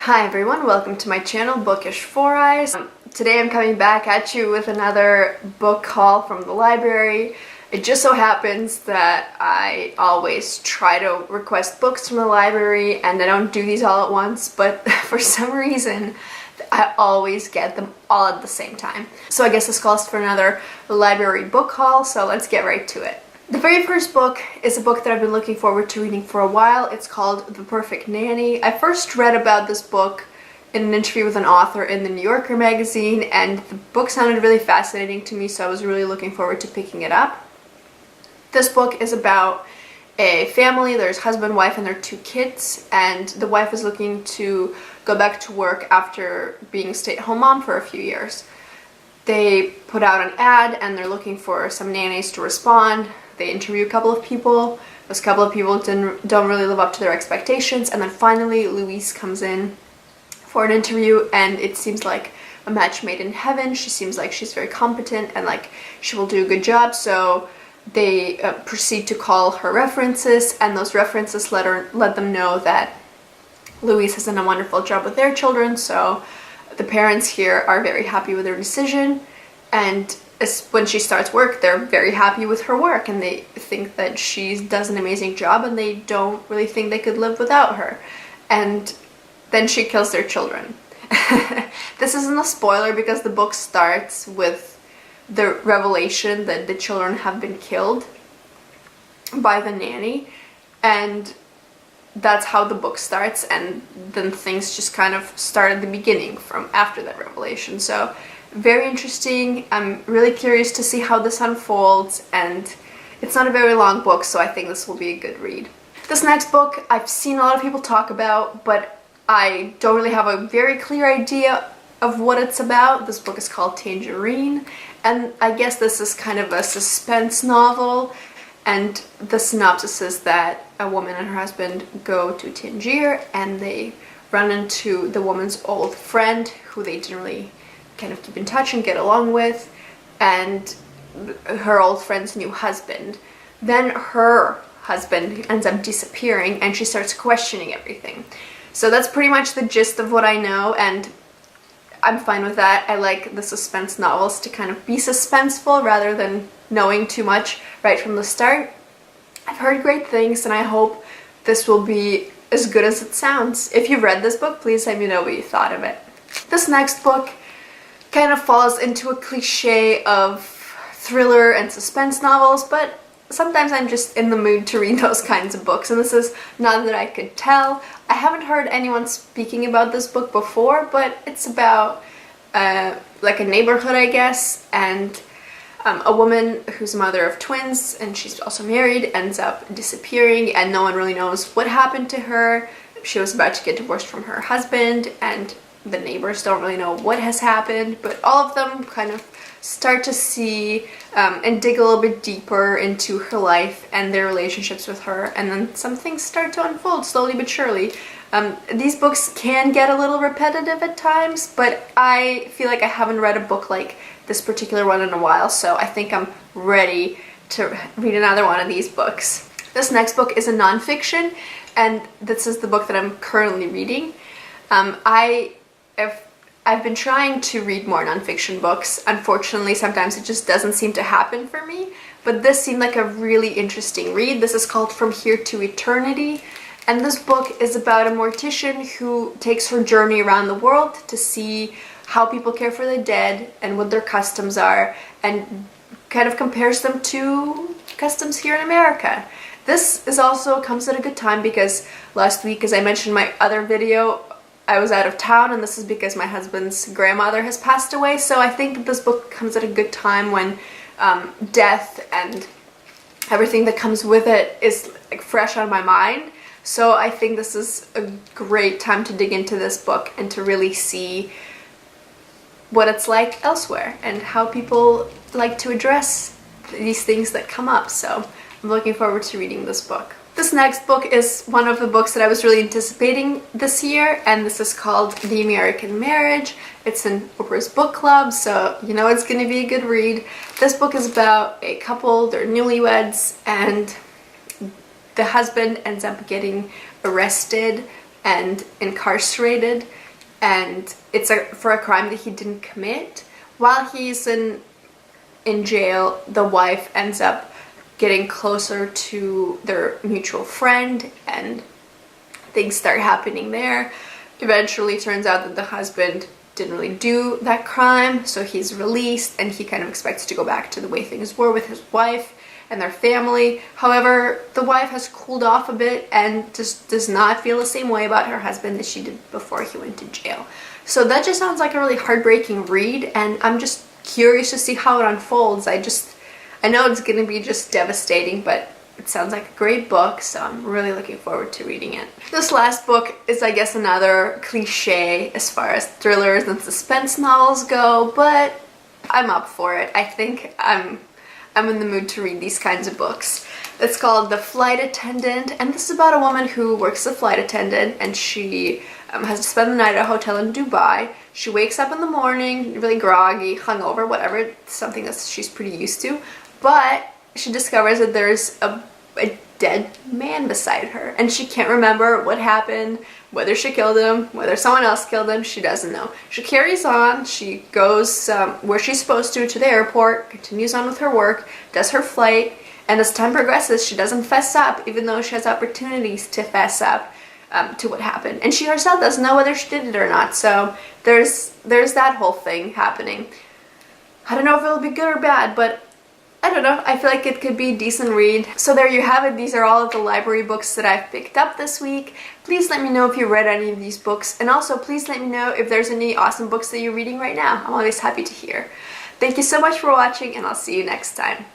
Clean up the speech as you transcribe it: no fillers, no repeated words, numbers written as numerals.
Hi everyone, welcome to my channel, Bookish 4 Eyes. Today I'm coming back at you with another book haul from the library. It just so happens that I always try to request books from the library and I don't do these all at once, but for some reason I always get them all at the same time. So I guess this calls for another library book haul, so let's get right to it. The very first book is a book that I've been looking forward to reading for a while. It's called The Perfect Nanny. I first read about this book in an interview with an author in the New Yorker magazine, and the book sounded really fascinating to me, so I was really looking forward to picking it up. This book is about a family. There's husband, wife, and their 2 kids, and the wife is looking to go back to work after being a stay-at-home mom for a few years. They put out an ad and they're looking for some nannies to respond. They interview a couple of people. Those couple of people don't really live up to their expectations, and then finally Louise comes in for an interview and it seems like a match made in heaven. She seems like she's very competent and like she will do a good job, so they proceed to call her references, and those references let them know that Louise has done a wonderful job with their children, so the parents here are very happy with their decision, and when she starts work, they're very happy with her work and they think that she does an amazing job and they don't really think they could live without her. And then she kills their children. This isn't a spoiler because the book starts with the revelation that the children have been killed by the nanny, and that's how the book starts, and then things just kind of start at the beginning from after that revelation. So very interesting. I'm really curious to see how this unfolds, and it's not a very long book, so I think this will be a good read. This next book I've seen a lot of people talk about, but I don't really have a very clear idea of what it's about. This book is called Tangerine, and I guess this is kind of a suspense novel, and the synopsis is that a woman and her husband go to Tangier and they run into the woman's old friend who they didn't really kind of keep in touch and get along with, and her old friend's new husband. Then her husband ends up disappearing and she starts questioning everything. So that's pretty much the gist of what I know, and I'm fine with that. I like the suspense novels to kind of be suspenseful rather than knowing too much right from the start. I've heard great things and I hope this will be as good as it sounds. If you've read this book, please let me know what you thought of it. This next book kind of falls into a cliche of thriller and suspense novels, but sometimes I'm just in the mood to read those kinds of books, and this is Not That I Could Tell. I haven't heard anyone speaking about this book before, but it's about like a neighborhood, I guess, and a woman who's a mother of twins, and she's also married, ends up disappearing and no one really knows what happened to her. She was about to get divorced from her husband, and the neighbors don't really know what has happened, but all of them kind of start to see and dig a little bit deeper into her life and their relationships with her, and then some things start to unfold slowly but surely. These books can get a little repetitive at times, but I feel like I haven't read a book like this particular one in a while, so I think I'm ready to read another one of these books. This next book is a nonfiction, and this is the book that I'm currently reading. I've been trying to read more nonfiction books. Unfortunately, sometimes it just doesn't seem to happen for me, but this seemed like a really interesting read. This is called From Here to Eternity, and this book is about a mortician who takes her journey around the world to see how people care for the dead and what their customs are, and kind of compares them to customs here in America. This is also comes at a good time because last week, as I mentioned in my other video, I was out of town, and this is because my husband's grandmother has passed away, so I think that this book comes at a good time when death and everything that comes with it is like fresh on my mind. So I think this is a great time to dig into this book and to really see what it's like elsewhere and how people like to address these things that come up. So I'm looking forward to reading this book. This next book is one of the books that I was really anticipating this year, and this is called The American Marriage. It's in Oprah's book club, so you know it's going to be a good read. This book is about a couple, they're newlyweds, and the husband ends up getting arrested and incarcerated, and it's for a crime that he didn't commit. While he's in jail, the wife ends up getting closer to their mutual friend, and things start happening there. Eventually turns out that the husband didn't really do that crime, so he's released, and he kind of expects to go back to the way things were with his wife and their family. However, the wife has cooled off a bit and just does not feel the same way about her husband as she did before he went to jail. So that just sounds like a really heartbreaking read, and I'm just curious to see how it unfolds. I know it's gonna be just devastating, but it sounds like a great book, so I'm really looking forward to reading it. This last book is, I guess, another cliche as far as thrillers and suspense novels go, but I'm up for it. I think I'm in the mood to read these kinds of books. It's called The Flight Attendant, and this is about a woman who works as a flight attendant, and she has to spend the night at a hotel in Dubai. She wakes up in the morning really groggy, hungover, whatever. It's something that she's pretty used to, but she discovers that there's a dead man beside her, and she can't remember what happened, whether she killed him, whether someone else killed him. She doesn't know. She carries on. She goes where she's supposed to the airport, continues on with her work, does her flight, and as time progresses, she doesn't fess up, even though she has opportunities to fess up to what happened. And she herself doesn't know whether she did it or not, so there's that whole thing happening. I don't know if it'll be good or bad, but I don't know, I feel like it could be a decent read. So there you have it. These are all of the library books that I've picked up this week. Please let me know if you read any of these books, and also please let me know if there's any awesome books that you're reading right now. I'm always happy to hear. Thank you so much for watching, and I'll see you next time.